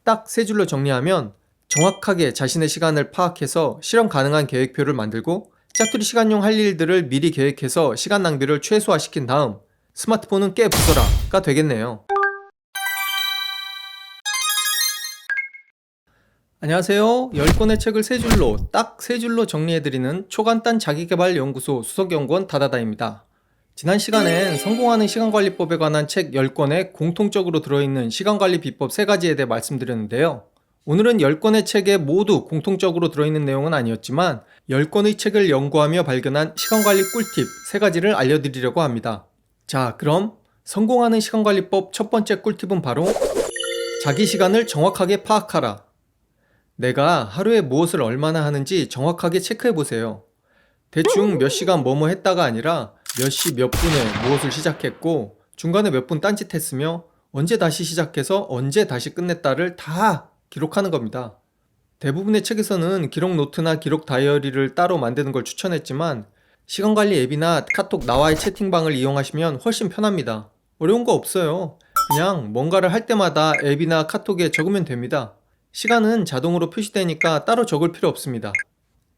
딱 세 줄로 정리하면 정확하게 자신의 시간을 파악해서 실현 가능한 계획표를 만들고 짜투리 시간용 할 일들을 미리 계획해서 시간 낭비를 최소화시킨 다음 스마트폰은 깨 부숴라가 되겠네요. 안녕하세요. 10권의 책을 세 줄로 딱 세 줄로 정리해드리는 초간단 자기계발연구소 수석연구원 다다다입니다. 지난 시간엔 성공하는 시간관리법에 관한 책 10권에 공통적으로 들어있는 시간관리 비법 3가지에 대해 말씀드렸는데요. 오늘은 10권의 책에 모두 공통적으로 들어있는 내용은 아니었지만 10권의 책을 연구하며 발견한 시간관리 꿀팁 3가지를 알려드리려고 합니다. 자, 그럼 성공하는 시간관리법 첫 번째 꿀팁은 바로 자기 시간을 정확하게 파악하라. 내가 하루에 무엇을 얼마나 하는지 정확하게 체크해보세요. 대충 몇 시간 뭐뭐 했다가 아니라 몇 시 몇 분에 무엇을 시작했고 중간에 몇 분 딴짓했으며 언제 다시 시작해서 언제 다시 끝냈다를 다 기록하는 겁니다. 대부분의 책에서는 기록 노트나 기록 다이어리를 따로 만드는 걸 추천했지만 시간관리 앱이나 카톡 나와의 채팅방을 이용하시면 훨씬 편합니다. 어려운 거 없어요. 그냥 뭔가를 할 때마다 앱이나 카톡에 적으면 됩니다. 시간은 자동으로 표시되니까 따로 적을 필요 없습니다.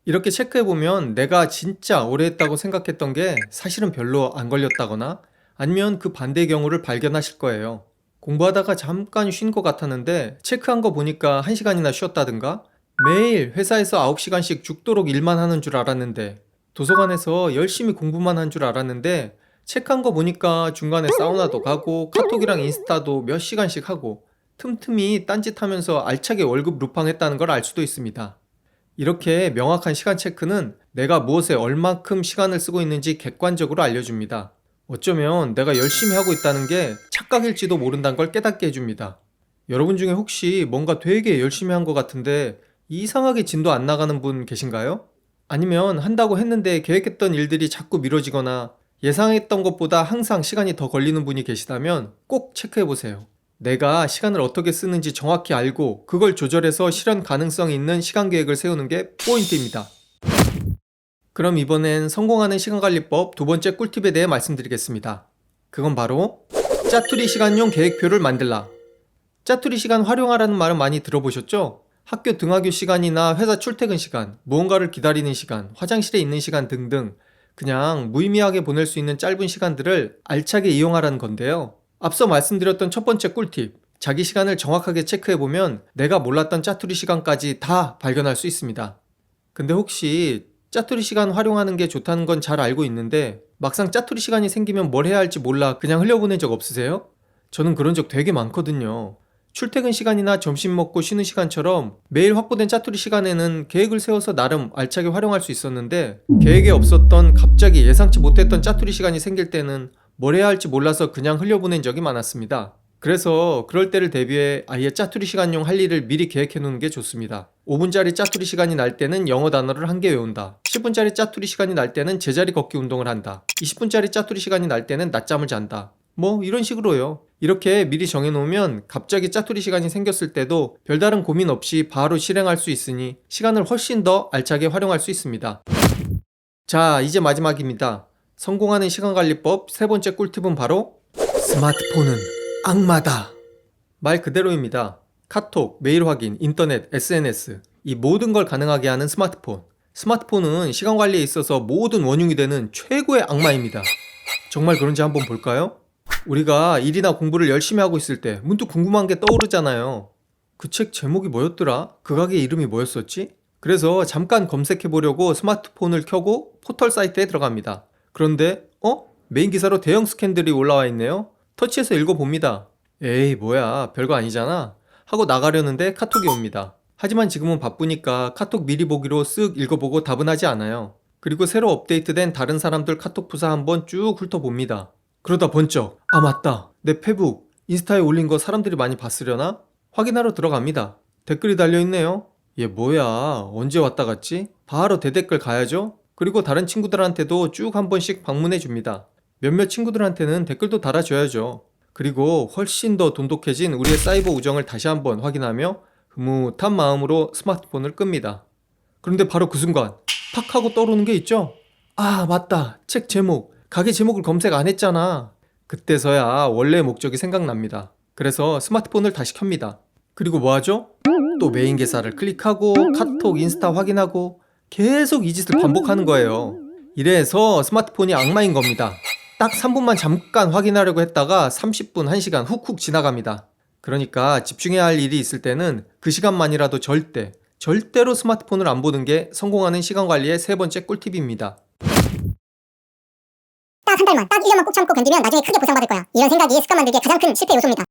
이렇게 체크해보면 내가 진짜 오래 했다고 생각했던 게 사실은 별로 안 걸렸다거나 아니면 그 반대의 경우를 발견하실 거예요. 공부하다가 잠깐 쉰 것 같았는데 체크한 거 보니까 1시간이나 쉬었다든가 매일 회사에서 9시간씩 죽도록 일만 하는 줄 알았는데 도서관에서 열심히 공부만 한 줄 알았는데 체크한 거 보니까 중간에 사우나도 가고 카톡이랑 인스타도 몇 시간씩 하고 틈틈이 딴짓하면서 알차게 월급 루팡했다는 걸 알 수도 있습니다. 이렇게 명확한 시간 체크는 내가 무엇에 얼만큼 시간을 쓰고 있는지 객관적으로 알려줍니다. 어쩌면 내가 열심히 하고 있다는 게 착각일지도 모른다는 걸 깨닫게 해줍니다. 여러분 중에 혹시 뭔가 되게 열심히 한 것 같은데 이상하게 진도 안 나가는 분 계신가요? 아니면 한다고 했는데 계획했던 일들이 자꾸 미뤄지거나 예상했던 것보다 항상 시간이 더 걸리는 분이 계시다면 꼭 체크해보세요. 내가 시간을 어떻게 쓰는지 정확히 알고 그걸 조절해서 실현 가능성이 있는 시간 계획을 세우는 게 포인트입니다. 그럼 이번엔 성공하는 시간관리법 두 번째 꿀팁에 대해 말씀드리겠습니다. 그건 바로 짜투리 시간용 계획표를 만들라. 짜투리 시간 활용하라는 말은 많이 들어보셨죠? 학교 등하교 시간이나 회사 출퇴근 시간, 무언가를 기다리는 시간, 화장실에 있는 시간 등등 그냥 무의미하게 보낼 수 있는 짧은 시간들을 알차게 이용하라는 건데요. 앞서 말씀드렸던 첫 번째 꿀팁, 자기 시간을 정확하게 체크해보면 내가 몰랐던 짜투리 시간까지 다 발견할 수 있습니다. 근데 혹시 짜투리 시간 활용하는 게 좋다는 건 잘 알고 있는데 막상 짜투리 시간이 생기면 뭘 해야 할지 몰라 그냥 흘려보낸 적 없으세요? 저는 그런 적 되게 많거든요. 출퇴근 시간이나 점심 먹고 쉬는 시간처럼 매일 확보된 짜투리 시간에는 계획을 세워서 나름 알차게 활용할 수 있었는데 계획에 없었던 갑자기 예상치 못했던 짜투리 시간이 생길 때는 뭘 해야 할지 몰라서 그냥 흘려보낸 적이 많았습니다. 그래서 그럴 때를 대비해 아예 짜투리 시간용 할 일을 미리 계획해 놓는 게 좋습니다. 5분짜리 짜투리 시간이 날 때는 영어 단어를 한 개 외운다. 10분짜리 짜투리 시간이 날 때는 제자리 걷기 운동을 한다. 20분짜리 짜투리 시간이 날 때는 낮잠을 잔다. 뭐 이런 식으로요. 이렇게 미리 정해놓으면 갑자기 짜투리 시간이 생겼을 때도 별다른 고민 없이 바로 실행할 수 있으니 시간을 훨씬 더 알차게 활용할 수 있습니다. 자, 이제 마지막입니다. 성공하는 시간관리법 세 번째 꿀팁은 바로 스마트폰은 악마다. 말 그대로입니다. 카톡, 메일 확인, 인터넷, SNS 이 모든 걸 가능하게 하는 스마트폰. 스마트폰은 시간 관리에 있어서 모든 원흉이 되는 최고의 악마입니다. 정말 그런지 한번 볼까요? 우리가 일이나 공부를 열심히 하고 있을 때 문득 궁금한 게 떠오르잖아요. 그 책 제목이 뭐였더라? 그 가게 이름이 뭐였었지? 그래서 잠깐 검색해 보려고 스마트폰을 켜고 포털 사이트에 들어갑니다. 그런데 메인 기사로 대형 스캔들이 올라와 있네요. 터치해서 읽어봅니다. 에이 뭐야 별거 아니잖아 하고 나가려는데 카톡이 옵니다. 하지만 지금은 바쁘니까 카톡 미리 보기로 쓱 읽어보고 답은 하지 않아요. 그리고 새로 업데이트된 다른 사람들 카톡 부사 한번 쭉 훑어봅니다. 그러다 번쩍 아 맞다 내 페북 인스타에 올린 거 사람들이 많이 봤으려나? 확인하러 들어갑니다. 댓글이 달려있네요. 얘 뭐야 언제 왔다 갔지? 바로 대댓글 가야죠. 그리고 다른 친구들한테도 쭉 한 번씩 방문해 줍니다. 몇몇 친구들한테는 댓글도 달아줘야죠. 그리고 훨씬 더 돈독해진 우리의 사이버 우정을 다시 한번 확인하며 흐뭇한 마음으로 스마트폰을 끕니다. 그런데 바로 그 순간 탁 하고 떠오르는 게 있죠? 아 맞다 책 제목 가게 제목을 검색 안 했잖아. 그때서야 원래의 목적이 생각납니다. 그래서 스마트폰을 다시 켭니다. 그리고 뭐 하죠? 또 메인 계좌를 클릭하고 카톡, 인스타 확인하고 계속 이 짓을 반복하는 거예요. 이래서 스마트폰이 악마인 겁니다. 딱 3분만 잠깐 확인하려고 했다가 30분, 1시간 훅훅 지나갑니다. 그러니까 집중해야 할 일이 있을 때는 그 시간만이라도 절대로 스마트폰을 안 보는 게 성공하는 시간 관리의 세 번째 꿀팁입니다. 딱 한 달만, 딱 1년만 꼭 참고 견디면 나중에 크게 보상받을 거야. 이런 생각이 습관 만들기의 가장 큰 실패 요소입니다.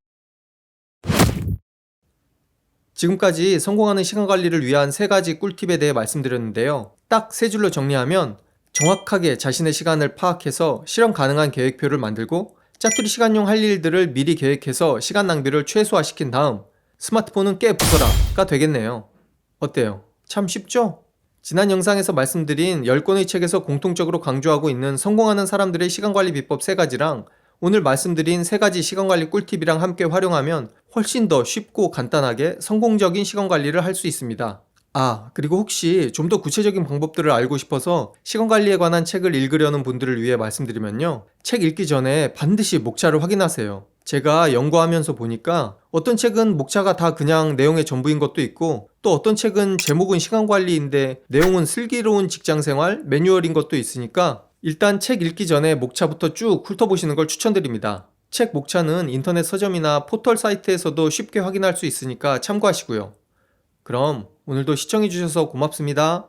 지금까지 성공하는 시간 관리를 위한 세 가지 꿀팁에 대해 말씀드렸는데요. 딱 세 줄로 정리하면 정확하게 자신의 시간을 파악해서 실현 가능한 계획표를 만들고 짜투리 시간용 할 일들을 미리 계획해서 시간 낭비를 최소화시킨 다음 스마트폰은 깨 부숴라가 되겠네요. 어때요? 참 쉽죠? 지난 영상에서 말씀드린 10권의 책에서 공통적으로 강조하고 있는 성공하는 사람들의 시간관리 비법 3가지랑 오늘 말씀드린 3가지 시간관리 꿀팁이랑 함께 활용하면 훨씬 더 쉽고 간단하게 성공적인 시간관리를 할 수 있습니다. 그리고 혹시 좀 더 구체적인 방법들을 알고 싶어서 시간관리에 관한 책을 읽으려는 분들을 위해 말씀드리면요. 책 읽기 전에 반드시 목차를 확인하세요. 제가 연구하면서 보니까 어떤 책은 목차가 다 그냥 내용의 전부인 것도 있고 또 어떤 책은 제목은 시간관리인데 내용은 슬기로운 직장생활 매뉴얼인 것도 있으니까 일단 책 읽기 전에 목차부터 쭉 훑어보시는 걸 추천드립니다. 책 목차는 인터넷 서점이나 포털 사이트에서도 쉽게 확인할 수 있으니까 참고하시고요. 그럼 오늘도 시청해주셔서 고맙습니다.